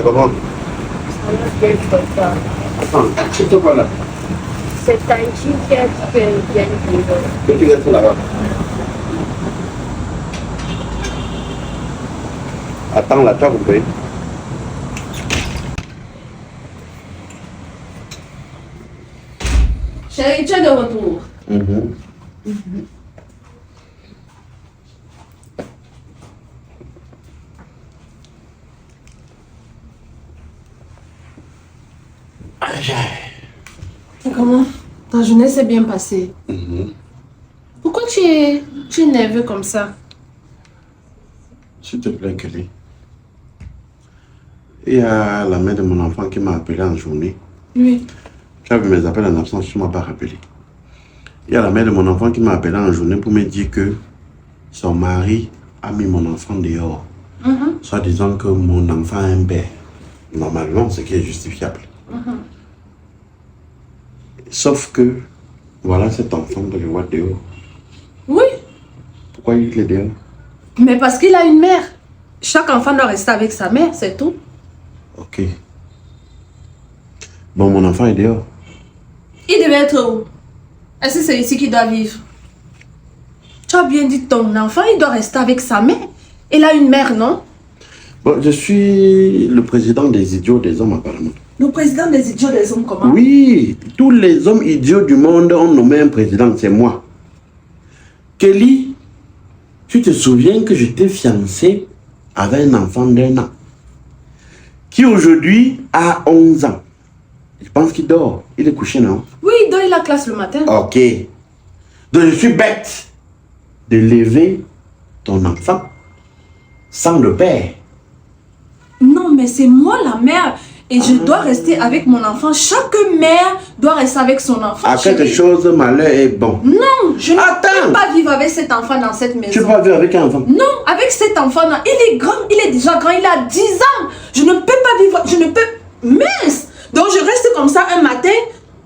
c'est comment? Ça va bien, papa. Attends, c'est quoi là? C'est Tanji qui a dit qu'elle vient de Que tu restes là-bas. Attends là, tu as compris? Chérie, tu es de retour. Et comment? Ta journée s'est bien passée. Pourquoi tu es nerveux comme ça? S'il te plaît, Kelly. Il y a la mère de mon enfant qui m'a appelé en journée. Oui. Tu as vu mes appels en absence, tu ne m'as pas rappelé. Il y a la mère de mon enfant qui m'a appelé en journée pour me dire que son mari a mis mon enfant dehors. Soit disant que mon enfant a un père. Normalement, ce qui est justifiable. Sauf que, voilà cet enfant que je vois dehors. Oui. Pourquoi il est dehors? Mais parce qu'il a une mère. Chaque enfant doit rester avec sa mère, c'est tout. Ok. Bon, mon enfant est dehors. Il devait être où? Est-ce que c'est ici qu'il doit vivre? Tu as bien dit ton enfant, il doit rester avec sa mère. Il a une mère, non? Bon, je suis le président des idiots des hommes apparemment. Le président des idiots des hommes, comment? Oui, tous les hommes idiots du monde ont nommé un président, c'est moi. Kelly, tu te souviens que j'étais fiancé avec un enfant d'1 an qui aujourd'hui a 11 ans. Je pense qu'il dort. Il est couché, non? Oui, il doit ir à la classe le matin. Ok. Donc je suis bête de lever ton enfant sans le père. Non, mais c'est moi la mère. Et je dois rester avec mon enfant. Chaque mère doit rester avec son enfant. À quelque chérie. chose, malheur est bon. Non, je ne peux pas vivre avec cet enfant dans cette maison. Tu peux pas vivre avec un enfant? Non, avec cet enfant-là. Il est grand, il est déjà grand, il a 10 ans. Je ne peux pas vivre, je ne peux... Mince. Donc je reste comme ça un matin.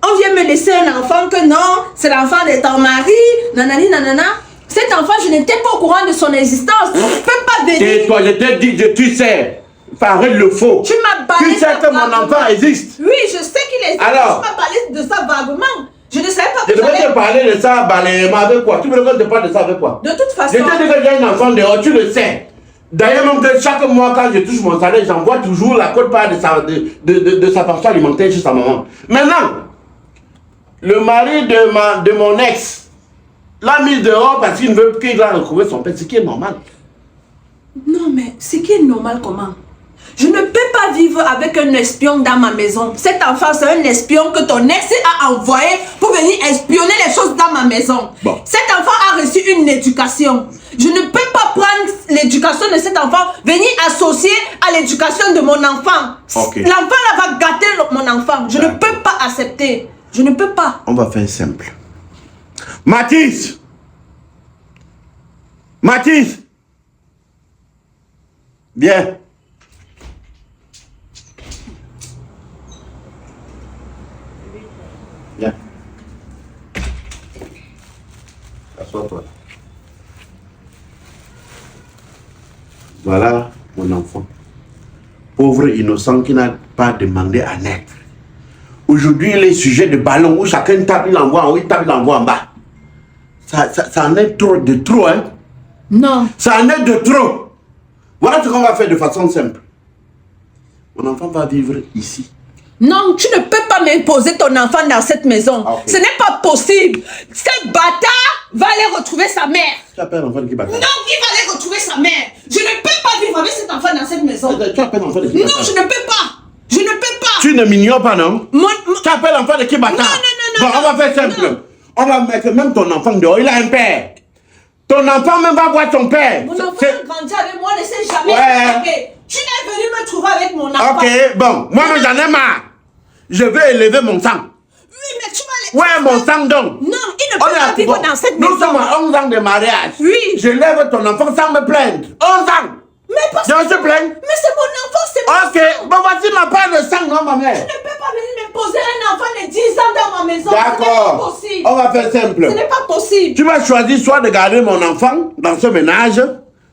On vient me laisser un enfant que non, c'est l'enfant de ton mari. Nanani, nanana. Cet enfant, je n'étais pas au courant de son existence. Je ne peux pas venir. Et toi, je t'ai dit, tu sais. Arrête le faux. Tu m'as parlé. Tu sais que mon enfant existe. Oui, je sais qu'il existe. Alors, tu m'as parlé de ça vaguement. Je ne savais pas je devrais te parler de ça balayement avec quoi? Tu veux que je te parle de ça avec quoi? De toute façon. Je t'ai dit que j'ai un enfant dehors, tu le sais. D'ailleurs, même que chaque mois, quand je touche mon salaire, j'envoie toujours la quote-part de sa pension alimentaire chez sa maman. Maintenant, le mari de mon ex l'a mis dehors parce qu'il ne veut qu'il va retrouver son père, ce qui est normal. Non, mais ce qui est normal comment? Je ne peux pas vivre avec un espion dans ma maison. Cet enfant, c'est un espion que ton ex a envoyé pour venir espionner les choses dans ma maison. Bon. Cet enfant a reçu une éducation. Je ne peux pas prendre l'éducation de cet enfant, venir associer à l'éducation de mon enfant. Okay. L'enfant là va gâter mon enfant. Je ne peux pas accepter. Je ne peux pas. On va faire simple. Mathis! Mathis! Viens. Viens. Assois-toi. Voilà mon enfant. Pauvre innocent qui n'a pas demandé à naître. Aujourd'hui, il est sujet de ballon où chacun tape, il envoie en haut, il tape, il envoie en bas. Ça en est trop, de trop, hein? Non. Ça en est de trop. Voilà ce qu'on va faire de façon simple. Mon enfant va vivre ici. Non, tu ne peux pas m'imposer ton enfant dans cette maison. Okay. Ce n'est pas possible. Ce bâtard va aller retrouver sa mère. Tu appelles l'enfant qui bat. Non, il va aller retrouver sa mère. Je ne peux pas vivre avec cet enfant dans cette maison. Tu appelles l'enfant de qui Non, je ne peux pas. Je ne peux pas. Tu ne m'ignores pas, non? Mon... Tu appelles l'enfant de qui bâtard? Non. Bon, on va faire simple. Non. On va mettre même ton enfant dehors. Il a un père. Ton enfant même va voir ton père. Mon enfant a grandi avec moi, ne sait jamais. Ouais. Okay. Tu es venu me trouver avec mon enfant. Ok, bon. Moi, j'en ai marre. Je vais élever mon sang. Oui, mais tu vas... Ouais, mon sang donc. Non, il ne peut pas vivre dans cette maison. Nous sommes à 11 ans de mariage. Oui. Je lève ton enfant sans me plaindre. 11 ans. Mais parce Je me suis plaint. Mais c'est mon enfant, c'est mon Ok, bon voici ma part de sang, non ma mère. Tu ne peux pas venir m'imposer un enfant de 10 ans dans ma maison. D'accord. Ce n'est pas possible. On va faire simple. Ce n'est pas possible. Tu vas choisir soit de garder mon enfant dans ce ménage,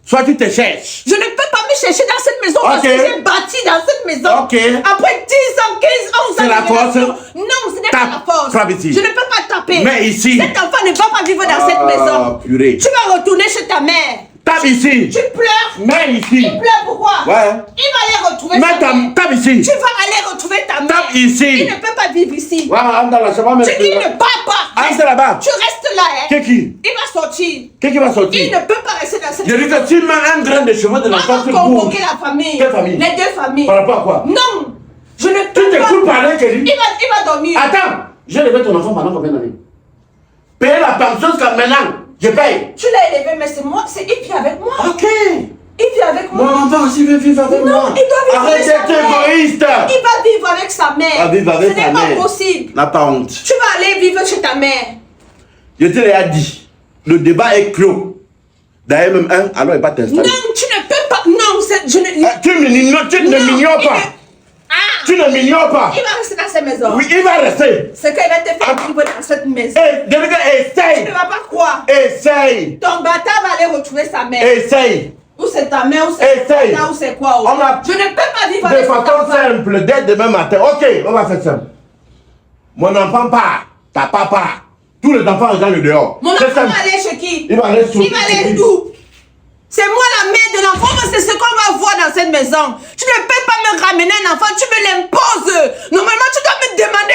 soit tu te cherches. Je ne peux pas me chercher dans cette maison parce que j'ai bâti dans cette maison. Après 10 ans, 15 ans, c'est la force. Non, ce n'est pas la force. Ici. Je ne peux pas taper. Mais ici. Cet enfant ne va pas vivre dans cette maison. Purée. Tu vas retourner chez ta mère. Tape ici. Tu pleures. Mais ici. Il pleure pourquoi? Ouais. Il va aller retrouver sa mère. Tape ici. Tu vas aller retrouver ta mère. Tape ici. Il ne peut pas vivre ici. Ouais, entre dans la chambre. Tu dis il ne part pas. Reste là-bas. Tu restes là. Hein. Qu'est-ce qui? Il va sortir. Qu'est-ce qui va sortir? Il ne peut pas rester dans cette Je dis que tu mets un grain de cheveux de l'enfant. On va convoquer la famille. Quelle famille? Les deux familles. Par rapport à quoi? Non. Je ne Tu peux pas. t'écoutes parler, Kelly? Il va dormir. Attends. J'ai élevé ton enfant pendant combien d'années? Payer la pension jusqu'à maintenant. Je paye. Tu l'as élevé, mais c'est moi. Il vit avec moi. Ok. Il vit avec moi. Mon enfant aussi veut vivre avec moi. Non, il doit vivre avec sa mère. Arrête d'être égoïste. Il va vivre avec sa mère. Va vivre avec Ce sa n'est mère. pas possible. N'a pas honte. Tu vas aller vivre chez ta mère. Je te l'ai dit. Le débat est clos. D'ailleurs, même un, alors il va t'installer. Non, tu ne peux pas. Non, je ne. Tu ne m'ignores pas. Tu ne m'ignores pas. Il va rester dans cette maison. Oui, il va rester. C'est qu'il va te faire vivre dans cette maison. Essaye. Tu ne vas pas croire. Essaye. Ton bâtard va aller retrouver sa mère. Essaye. Ou c'est ta mère, ou c'est ta bâtard, ou c'est quoi. Je ne peux pas vivre De avec cet façon enfant. simple, dès demain matin. Ok, on va faire simple. Mon enfant part. Ta papa part. Tous les enfants regardent dehors. Mon enfant va aller chez qui? Il va aller sur. Il va aller où? C'est moi la mère de l'enfant, mais c'est ce qu'on va voir dans cette maison. Tu ne peux pas me ramener un enfant, tu me l'imposes. Normalement, tu dois me demander